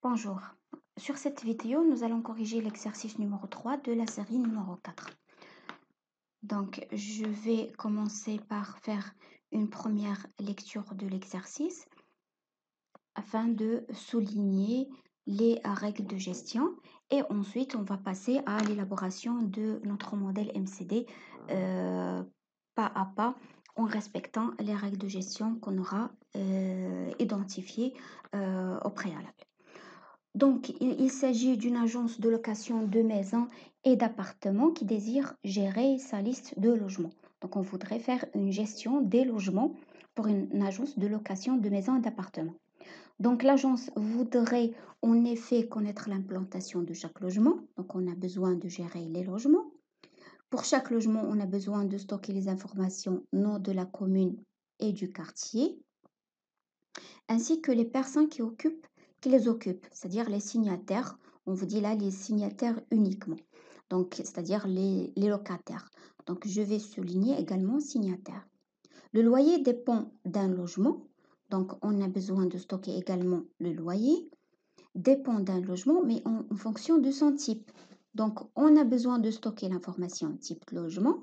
Bonjour. Sur cette vidéo, nous allons corriger l'exercice numéro 3 de la série numéro 4. Donc, je vais commencer par faire une première lecture de l'exercice afin de souligner les règles de gestion et ensuite on va passer à l'élaboration de notre modèle MCD pas à pas en respectant les règles de gestion qu'on aura identifiées au préalable. Donc, il s'agit d'une agence de location de maisons et d'appartements qui désire gérer sa liste de logements. Donc, on voudrait faire une gestion des logements pour une agence de location de maisons et d'appartements. Donc, l'agence voudrait en effet connaître l'implantation de chaque logement. Donc, on a besoin de gérer les logements. Pour chaque logement, on a besoin de stocker les informations nom de la commune et du quartier, ainsi que les personnes qui les occupent, c'est-à-dire les signataires. On vous dit là les signataires uniquement, donc c'est-à-dire les locataires. Donc je vais souligner également signataires. Le loyer dépend d'un logement, donc on a besoin de stocker également le loyer. Dépend d'un logement, mais en fonction de son type. Donc on a besoin de stocker l'information type logement.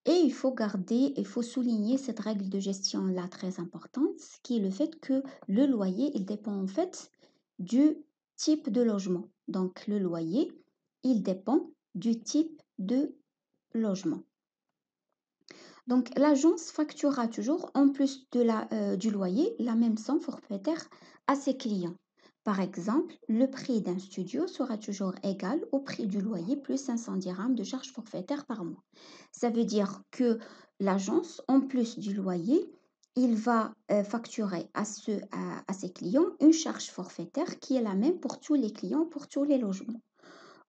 Et il faut souligner cette règle de gestion-là très importante, qui est le fait que le loyer, il dépend en fait du type de logement. Donc, le loyer, il dépend du type de logement. Donc, l'agence facturera toujours, en plus du loyer, la même somme forfaitaire à ses clients. Par exemple, le prix d'un studio sera toujours égal au prix du loyer plus 500 dirhams de charges forfaitaires par mois. Ça veut dire que l'agence, en plus du loyer, il va facturer à ses clients une charge forfaitaire qui est la même pour tous les clients, pour tous les logements.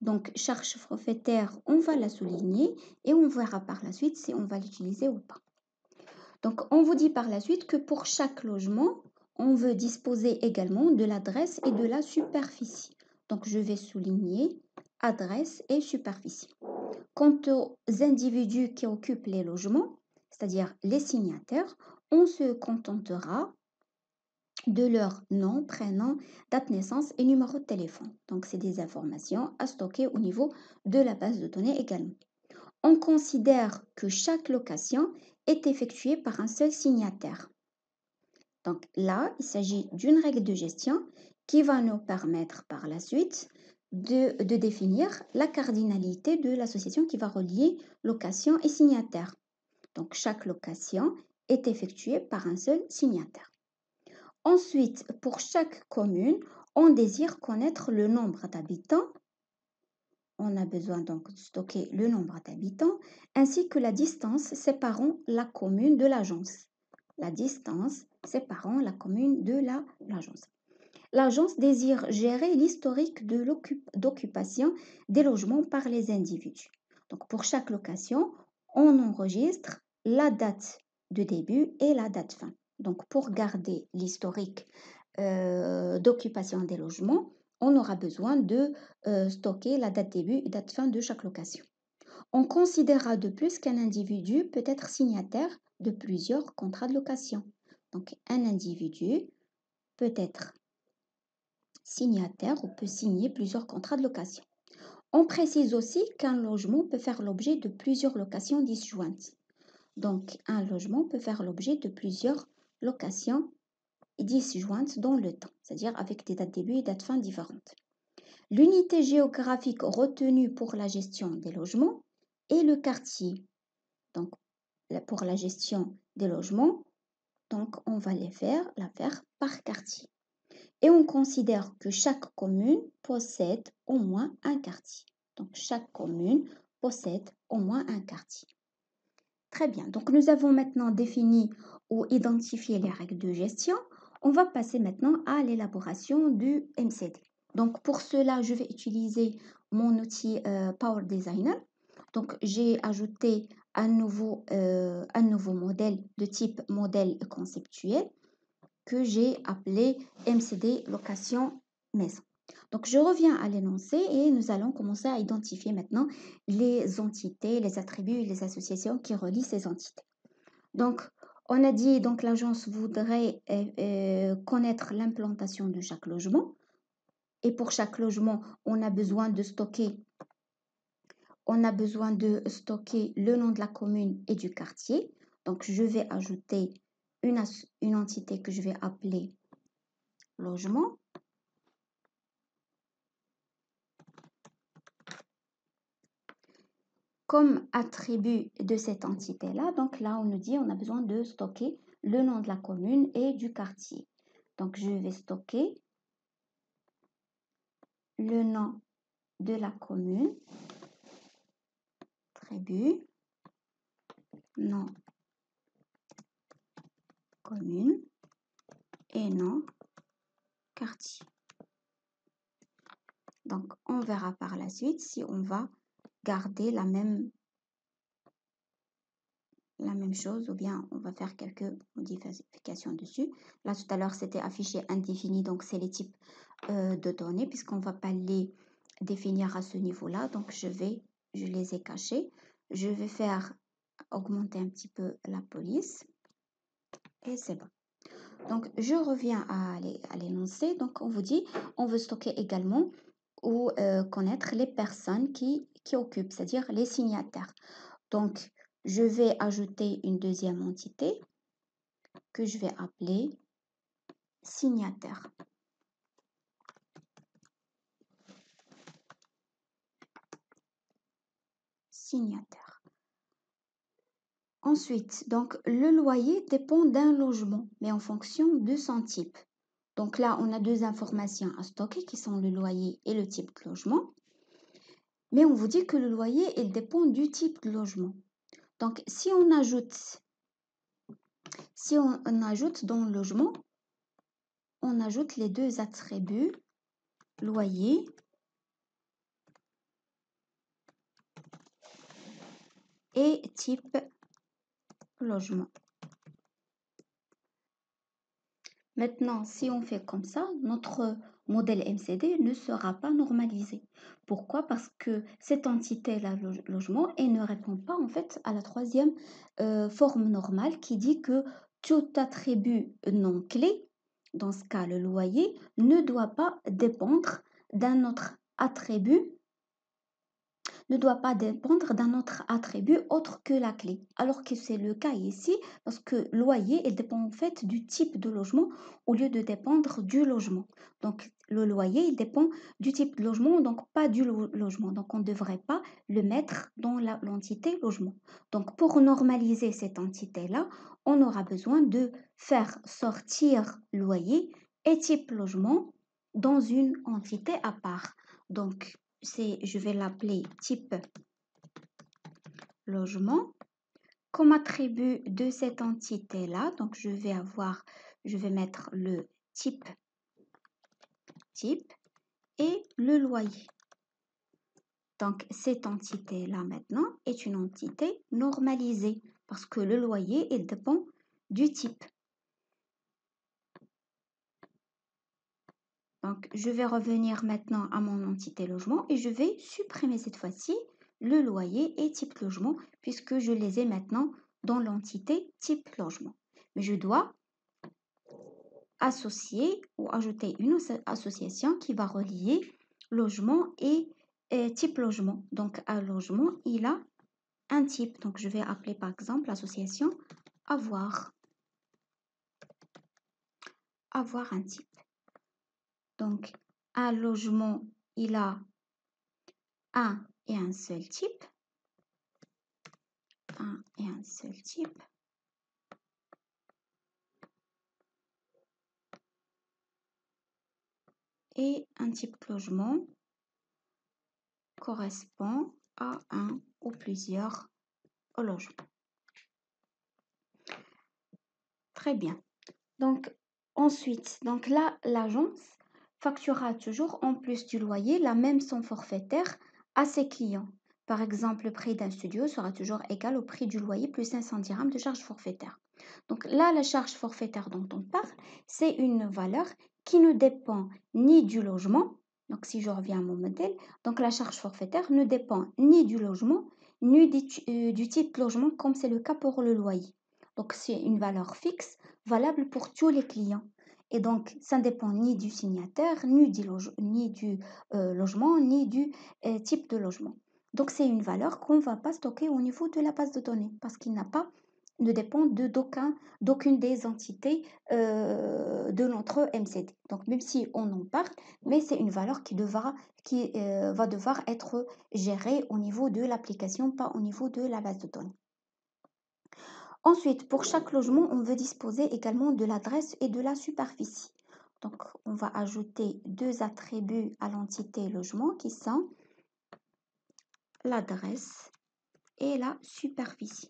Donc, charge forfaitaire, on va la souligner et on verra par la suite si on va l'utiliser ou pas. Donc, on vous dit par la suite que pour chaque logement, on veut disposer également de l'adresse et de la superficie. Donc, je vais souligner adresse et superficie. Quant aux individus qui occupent les logements, c'est-à-dire les signataires, on se contentera de leur nom, prénom, date de naissance et numéro de téléphone. Donc, c'est des informations à stocker au niveau de la base de données également. On considère que chaque location est effectuée par un seul signataire. Donc là, il s'agit d'une règle de gestion qui va nous permettre par la suite de définir la cardinalité de l'association qui va relier location et signataire. Donc chaque location est effectuée par un seul signataire. Ensuite, pour chaque commune, on désire connaître le nombre d'habitants. On a besoin donc de stocker le nombre d'habitants ainsi que la distance séparant la commune de l'agence. La distance séparant la commune de l'agence. L'agence désire gérer l'historique d'occupation des logements par les individus. Donc pour chaque location, on enregistre la date de début et la date fin. Donc pour garder l'historique d'occupation des logements, on aura besoin de stocker la date début et date fin de chaque location. On considérera de plus qu'un individu peut être signataire de plusieurs contrats de location. Donc, un individu peut être signataire ou peut signer plusieurs contrats de location. On précise aussi qu'un logement peut faire l'objet de plusieurs locations disjointes. Donc, un logement peut faire l'objet de plusieurs locations disjointes dans le temps, c'est-à-dire avec des dates début et dates fin différentes. L'unité géographique retenue pour la gestion des logements est le quartier. Donc, pour la gestion des logements, donc on va la faire par quartier. Et on considère que chaque commune possède au moins un quartier. Donc, chaque commune possède au moins un quartier. Très bien. Donc, nous avons maintenant défini ou identifié les règles de gestion. On va passer maintenant à l'élaboration du MCD. Donc, pour cela, je vais utiliser mon outil Power Designer. Donc, j'ai ajouté un nouveau modèle de type modèle conceptuel que j'ai appelé MCD Location Maison. Donc, je reviens à l'énoncé et nous allons commencer à identifier maintenant les entités, les attributs et les associations qui relient ces entités. Donc, on a dit donc l'agence voudrait connaître l'implantation de chaque logement. Et pour chaque logement, on a besoin de stocker le nom de la commune et du quartier. Donc, je vais ajouter une entité que je vais appeler logement. Comme attribut de cette entité-là, donc là, on nous dit on a besoin de stocker le nom de la commune et du quartier. Donc, je vais stocker le nom de la commune, attribut, nom, commune et nom, quartier. Donc, on verra par la suite si on va garder la même chose ou bien on va faire quelques modifications dessus. Là, tout à l'heure, c'était affiché indéfini, donc c'est les types de données puisqu'on ne va pas les définir à ce niveau-là. Donc, je les ai cachés. Je vais faire augmenter un petit peu la police et c'est bon. Donc, je reviens à l'énoncé. Donc, on vous dit, on veut stocker également ou connaître les personnes qui occupent, c'est-à-dire les signataires. Donc, je vais ajouter une deuxième entité que je vais appeler signataire. Signataire. Ensuite, donc, le loyer dépend d'un logement, mais en fonction de son type. Donc là, on a deux informations à stocker qui sont le loyer et le type de logement. Mais on vous dit que le loyer, il dépend du type de logement. Donc, si on ajoute dans le logement, on ajoute les deux attributs, loyer et type logement. Maintenant, si on fait comme ça, notre modèle MCD ne sera pas normalisé. Pourquoi? Parce que cette entité-là, logement, elle ne répond pas en fait à la troisième forme normale qui dit que tout attribut non clé, dans ce cas le loyer, ne doit pas dépendre d'un autre attribut autre que la clé. Alors que c'est le cas ici, parce que loyer, il dépend en fait du type de logement au lieu de dépendre du logement. Donc, le loyer, il dépend du type de logement, donc pas du logement. Donc, on ne devrait pas le mettre dans l'entité logement. Donc, pour normaliser cette entité-là, on aura besoin de faire sortir loyer et type logement dans une entité à part. Donc, je vais l'appeler type logement. Comme attribut de cette entité-là, donc je vais mettre le type et le loyer. Donc, cette entité-là maintenant est une entité normalisée parce que le loyer, il dépend du type. Donc, je vais revenir maintenant à mon entité logement et je vais supprimer cette fois-ci le loyer et type logement puisque je les ai maintenant dans l'entité type logement. Mais je dois associer ou ajouter une association qui va relier logement et type logement. Donc, un logement, il a un type. Donc, je vais appeler par exemple l'association avoir. Avoir un type. Donc, un logement, il a un et un seul type. Un et un seul type. Et un type logement correspond à un ou plusieurs logements. Très bien. Donc, ensuite, donc là, l'agence facturera toujours en plus du loyer la même somme forfaitaire à ses clients. Par exemple, le prix d'un studio sera toujours égal au prix du loyer plus 500 dirhams de charge forfaitaire. Donc là, la charge forfaitaire dont on parle, c'est une valeur qui ne dépend ni du logement. Donc si je reviens à mon modèle, donc la charge forfaitaire ne dépend ni du logement, ni du type logement comme c'est le cas pour le loyer. Donc c'est une valeur fixe valable pour tous les clients. Et donc, ça ne dépend ni du signataire, ni du logement, ni du type de logement. Donc, c'est une valeur qu'on ne va pas stocker au niveau de la base de données parce qu'il ne dépend d'aucune des entités de notre MCD. Donc, même si on en parle, mais c'est une valeur qui va devoir être gérée au niveau de l'application, pas au niveau de la base de données. Ensuite, pour chaque logement, on veut disposer également de l'adresse et de la superficie. Donc, on va ajouter deux attributs à l'entité logement qui sont l'adresse et la superficie.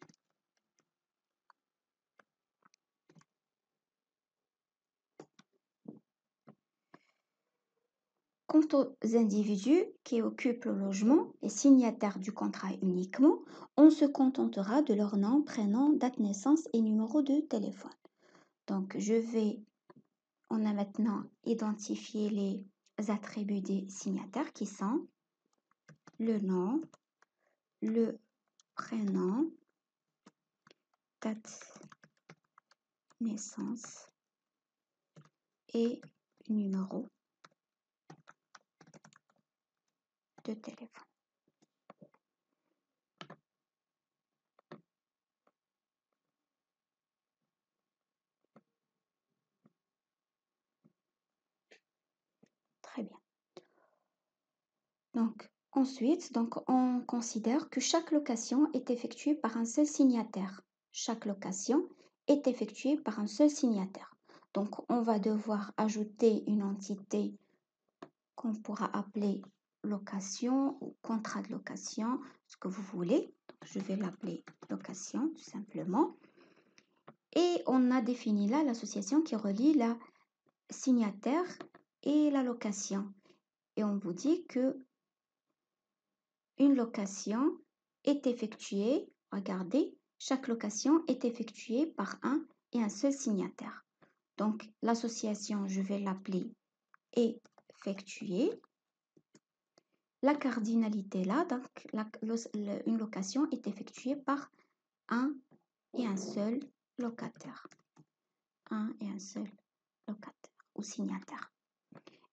Quant aux individus qui occupent le logement et signataires du contrat uniquement, on se contentera de leur nom, prénom, date de naissance et numéro de téléphone. Donc, on a maintenant identifié les attributs des signataires qui sont le nom, le prénom, date naissance et numéro de téléphone. Très bien. Donc, ensuite, on considère que chaque location est effectuée par un seul signataire. Chaque location est effectuée par un seul signataire. Donc, on va devoir ajouter une entité qu'on pourra appeler location ou contrat de location, ce que vous voulez. Donc, je vais l'appeler location, tout simplement. Et on a défini là l'association qui relie la signataire et la location. Et on vous dit que une location est effectuée, regardez, chaque location est effectuée par un et un seul signataire. Donc, l'association, je vais l'appeler effectuée. La cardinalité là, donc une location est effectuée par un et un seul locataire. Un et un seul locataire ou signataire.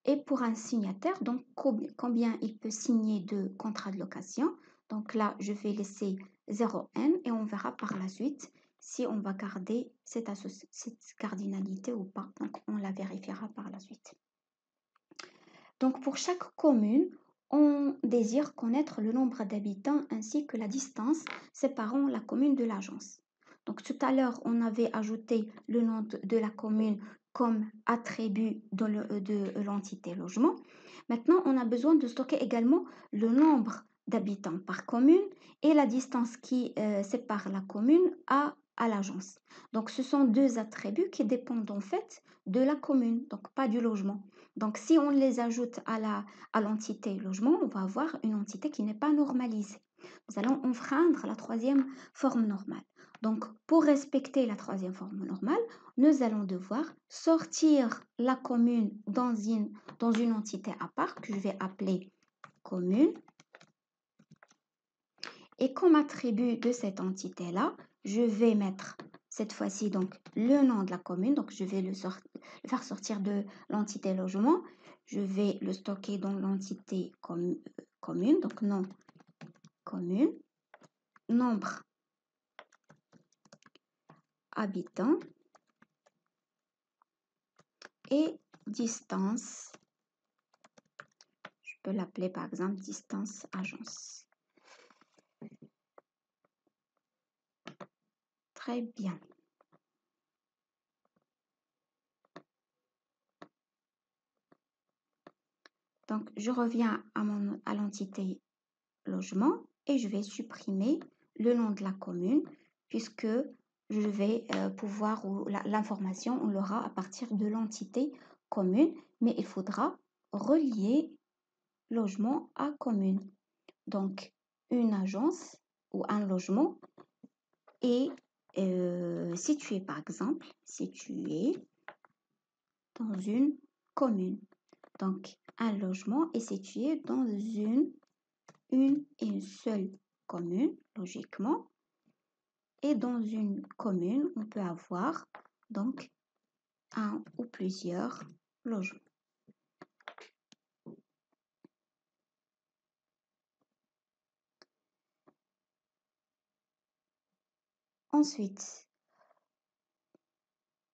Et pour un signataire, donc combien il peut signer de contrats de location. Donc là, je vais laisser 0n et on verra par la suite si on va garder cette cardinalité ou pas. Donc on la vérifiera par la suite. Donc pour chaque commune, on désire connaître le nombre d'habitants ainsi que la distance séparant la commune de l'agence. Donc tout à l'heure, on avait ajouté le nom de la commune comme attribut de l'entité logement. Maintenant, on a besoin de stocker également le nombre d'habitants par commune et la distance qui sépare la commune à l'agence. Donc ce sont deux attributs qui dépendent en fait de la commune, donc pas du logement. Donc si on les ajoute à l'entité logement, on va avoir une entité qui n'est pas normalisée. Nous allons enfreindre la troisième forme normale. Donc, pour respecter la troisième forme normale, nous allons devoir sortir la commune dans une entité à part que je vais appeler commune. Et comme attribut de cette entité-là, je vais mettre cette fois-ci donc le nom de la commune. Donc, je vais le faire sortir de l'entité logement. Je vais le stocker dans l'entité commune. Donc, nom commune. Nombre habitants et distance. Je peux l'appeler par exemple distance agence. Très bien. Donc, je reviens à l'entité logement et je vais supprimer le nom de la commune puisque je vais pouvoir, l'information, on l'aura à partir de l'entité commune, mais il faudra relier logement à commune. Donc, une agence ou un logement est situé, par exemple, situé dans une commune. Donc, un logement est situé dans une et une seule commune, logiquement. Et dans une commune, on peut avoir donc un ou plusieurs logements. Ensuite,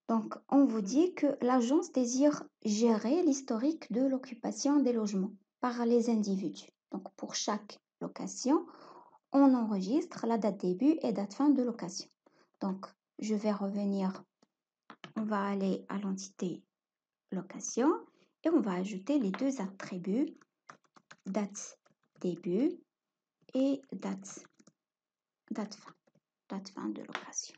donc on vous dit que l'agence désire gérer l'historique de l'occupation des logements par les individus. Donc pour chaque location, on enregistre la date début et date fin de location. Donc je vais revenir, on va aller à l'entité location et on va ajouter les deux attributs, date début et date fin de location.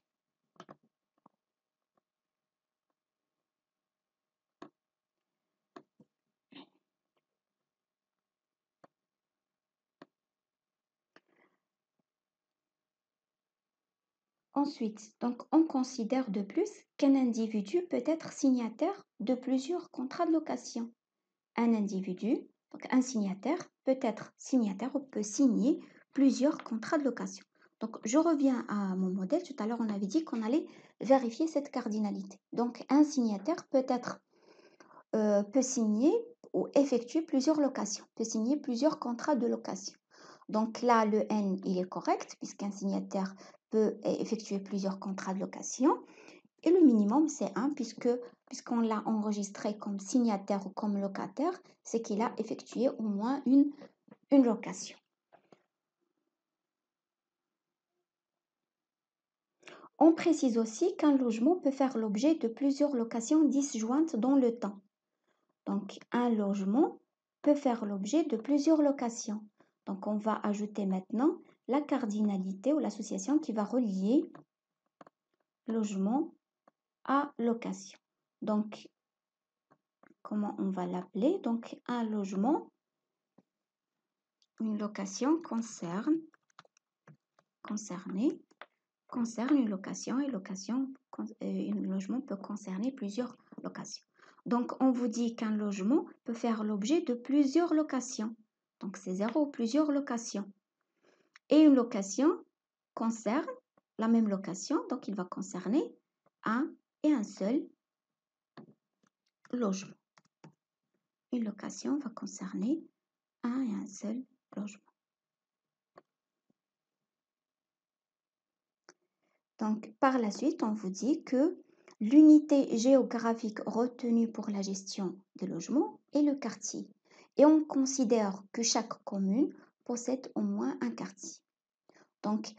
Ensuite, donc on considère de plus qu'un individu peut être signataire de plusieurs contrats de location. Un individu, donc un signataire, peut être signataire ou peut signer plusieurs contrats de location. Donc je reviens à mon modèle. Tout à l'heure, on avait dit qu'on allait vérifier cette cardinalité. Donc un signataire peut signer ou effectuer plusieurs locations, peut signer plusieurs contrats de location. Donc là, le N, il est correct puisqu'un signataire peut effectuer plusieurs contrats de location. Et le minimum, c'est 1 puisqu'on l'a enregistré comme signataire ou comme locataire, c'est qu'il a effectué au moins une location. On précise aussi qu'un logement peut faire l'objet de plusieurs locations disjointes dans le temps. Donc, un logement peut faire l'objet de plusieurs locations. Donc, on va ajouter maintenant la cardinalité ou l'association qui va relier logement à location. Donc, comment on va l'appeler? Donc, un logement, une location concerne une location et un logement peut concerner plusieurs locations. Donc, on vous dit qu'un logement peut faire l'objet de plusieurs locations. Donc, c'est 0 ou plusieurs locations. Et une location concerne la même location, donc il va concerner un et un seul logement. Une location va concerner un et un seul logement. Donc, par la suite, on vous dit que l'unité géographique retenue pour la gestion des logements est le quartier. Et on considère que chaque commune possède au moins un quartier. Donc,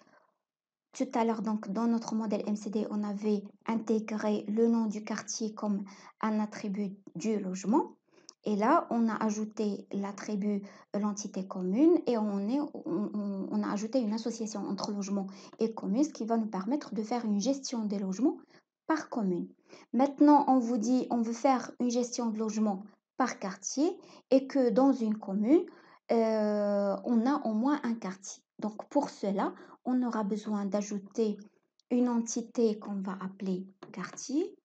tout à l'heure, donc, dans notre modèle MCD, on avait intégré le nom du quartier comme un attribut du logement. Et là, on a ajouté l'attribut l'entité commune et on a ajouté une association entre logement et commune, ce qui va nous permettre de faire une gestion des logements par commune. Maintenant, on vous dit, on veut faire une gestion de logement par quartier et que dans une commune, on a au moins un quartier. Donc, pour cela, on aura besoin d'ajouter une entité qu'on va appeler quartier.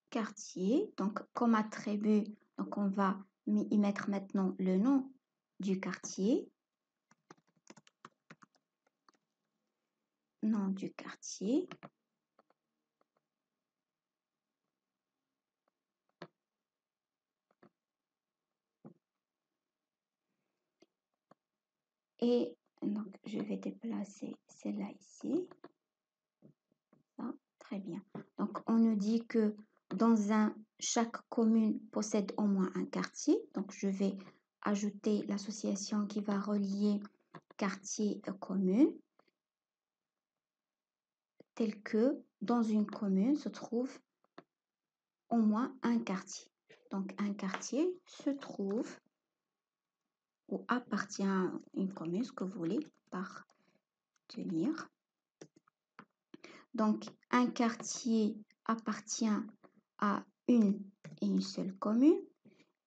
Quartier, donc comme attribut, donc on va y mettre maintenant le nom du quartier. Nom du quartier. Et donc, je vais déplacer celle-là ici. Ça, très bien. Donc, on nous dit que chaque commune possède au moins un quartier. Donc, je vais ajouter l'association qui va relier quartier et commune, tel que dans une commune se trouve au moins un quartier. Donc, un quartier se trouve ou appartient à une commune, ce que vous voulez par tenir. Donc, un quartier appartient à une et une seule commune.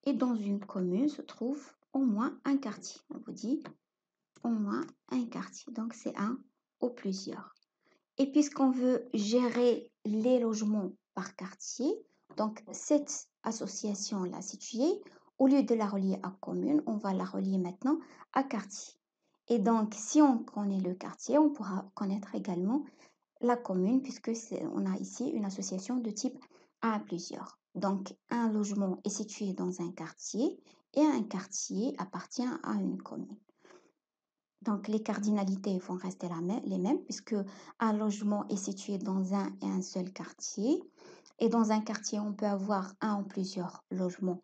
Et dans une commune se trouve au moins un quartier. On vous dit au moins un quartier. Donc, c'est un ou plusieurs. Et puisqu'on veut gérer les logements par quartier, donc cette association-là située, au lieu de la relier à commune, on va la relier maintenant à quartier. Et donc, si on connaît le quartier, on pourra connaître également la commune, puisque on a ici une association de type A à plusieurs. Donc, un logement est situé dans un quartier et un quartier appartient à une commune. Donc, les cardinalités vont rester les mêmes, puisque un logement est situé dans un et un seul quartier. Et dans un quartier, on peut avoir un ou plusieurs logements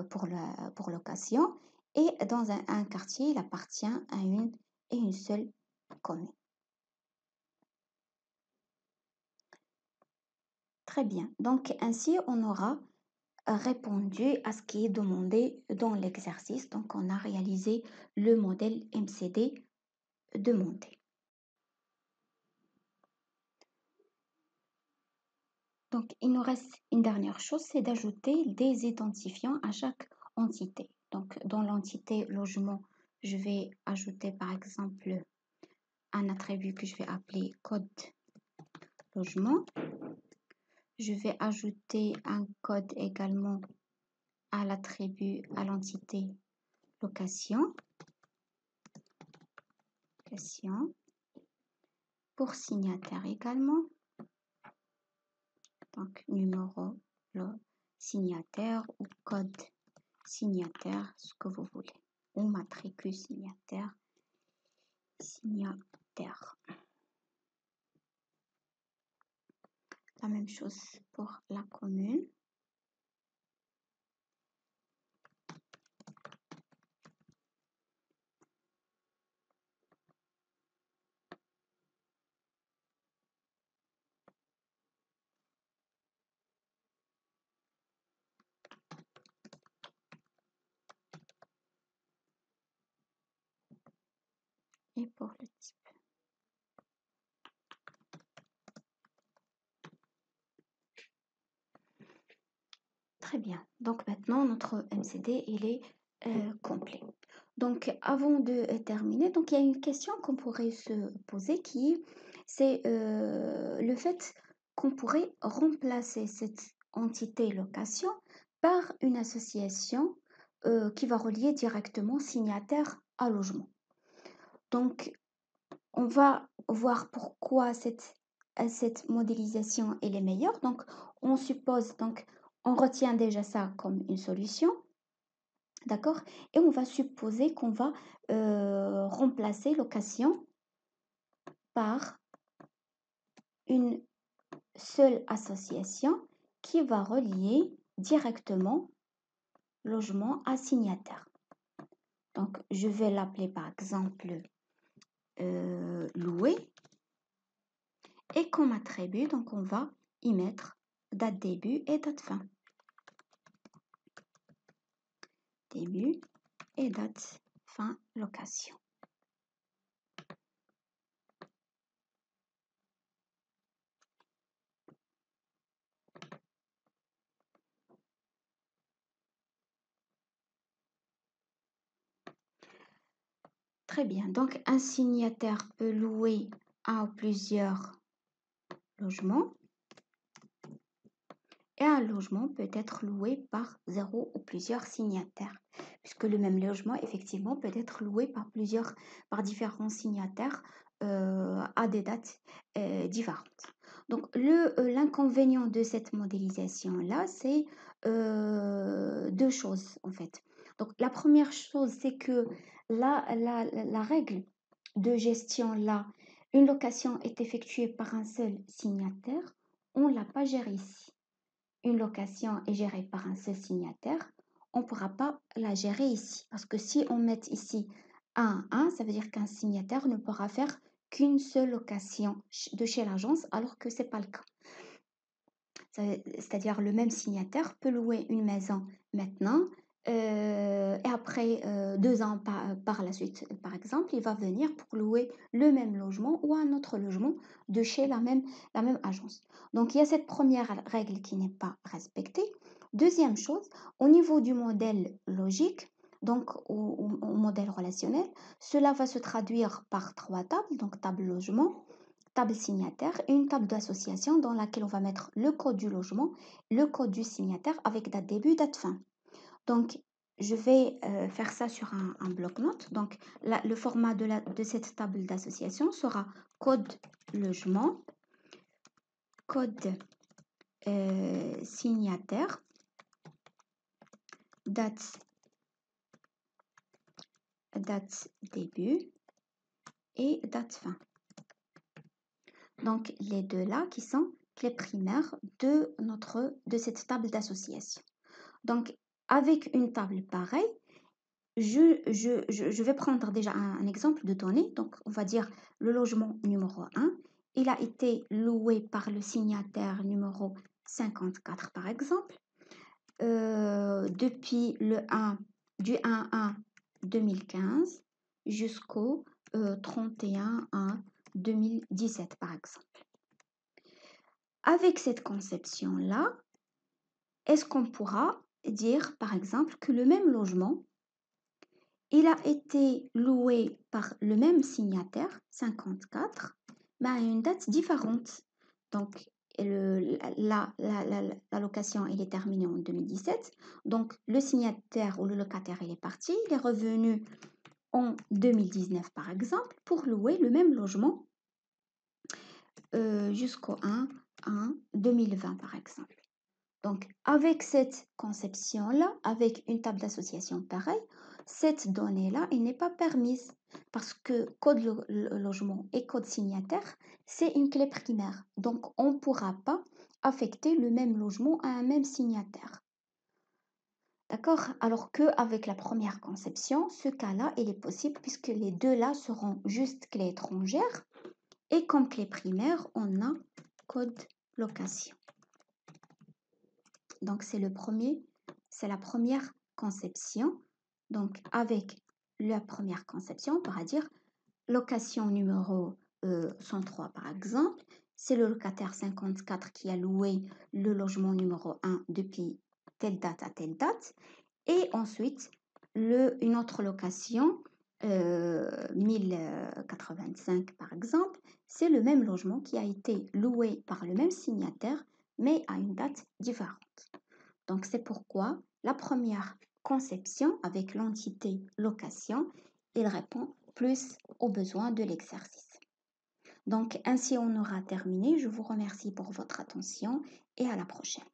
pour location. Et dans un quartier, il appartient à une et une seule commune. Très bien. Donc, ainsi, on aura répondu à ce qui est demandé dans l'exercice. Donc, on a réalisé le modèle MCD demandé. Donc, il nous reste une dernière chose, c'est d'ajouter des identifiants à chaque entité. Donc, dans l'entité logement, je vais ajouter par exemple un attribut que je vais appeler code logement. Je vais ajouter un code également à l'attribut, à l'entité location. Pour signataire également. Donc, numéro signataire ou code signataire, ce que vous voulez. Ou matricule signataire. La même chose pour la commune. Et pour le type. Très bien. Donc maintenant, notre MCD, il est complet. Donc avant de terminer, donc il y a une question qu'on pourrait se poser c'est le fait qu'on pourrait remplacer cette entité location par une association qui va relier directement signataire à logement. Donc on va voir pourquoi cette modélisation elle est meilleure. Donc, on suppose, donc, on retient déjà ça comme une solution, d'accord? Et on va supposer qu'on va remplacer location par une seule association qui va relier directement logement à signataire. Donc, je vais l'appeler par exemple louer. Et comme attribut, donc on va y mettre date début et date fin. Début et date fin location. Très bien. Donc, un signataire peut louer un ou plusieurs logements. Et un logement peut être loué par 0 ou plusieurs signataires, puisque le même logement, effectivement, peut être loué par différents signataires à des dates différentes. Donc, l'inconvénient de cette modélisation-là, c'est deux choses, en fait. Donc, la première chose, c'est que la règle de gestion-là, une location est effectuée par un seul signataire, on ne l'a pas gérée ici. Une location est gérée par un seul signataire, on ne pourra pas la gérer ici. Parce que si on met ici 1 à 1, ça veut dire qu'un signataire ne pourra faire qu'une seule location de chez l'agence, alors que ce n'est pas le cas. C'est-à-dire le même signataire peut louer une maison maintenant et après 2 ans par la suite, par exemple, il va venir pour louer le même logement ou un autre logement de chez la même agence. Donc, il y a cette première règle qui n'est pas respectée. Deuxième chose, au niveau du modèle logique, donc au modèle relationnel, cela va se traduire par 3 tables, donc table logement, table signataire et une table d'association dans laquelle on va mettre le code du logement, le code du signataire avec date début, date fin. Donc, je vais faire ça sur un bloc-notes. Donc, le format de cette table d'association sera code logement, code signataire, date début et date fin. Donc, les deux là qui sont clés primaires de cette table d'association. Donc, avec une table pareille, je vais prendre déjà un exemple de données. Donc, on va dire le logement numéro 1. Il a été loué par le signataire numéro 54, par exemple, depuis du 1 2015 jusqu'au 31/1/2017, par exemple. Avec cette conception-là, est-ce qu'on pourra dire, par exemple, que le même logement, il a été loué par le même signataire, 54, mais à une date différente. Donc, la location, il est terminée en 2017. Donc, le signataire ou le locataire, il est parti. Il est revenu en 2019, par exemple, pour louer le même logement jusqu'au 1/1/2020, par exemple. Donc, avec cette conception-là, avec une table d'association pareille, cette donnée-là, elle n'est pas permise parce que code logement et code signataire, c'est une clé primaire. Donc, on ne pourra pas affecter le même logement à un même signataire. D'accord? Alors qu'avec la première conception, ce cas-là, il est possible puisque les deux-là seront juste clés étrangères et comme clé primaire, on a code location. Donc, c'est la première conception. Donc, avec la première conception, on pourra dire location numéro 103, par exemple. C'est le locataire 54 qui a loué le logement numéro 1 depuis telle date à telle date. Et ensuite, une autre location, 1085, par exemple, c'est le même logement qui a été loué par le même signataire, mais à une date différente. Donc, c'est pourquoi la première conception avec l'entité location, il répond plus aux besoins de l'exercice. Donc, ainsi on aura terminé. Je vous remercie pour votre attention et à la prochaine.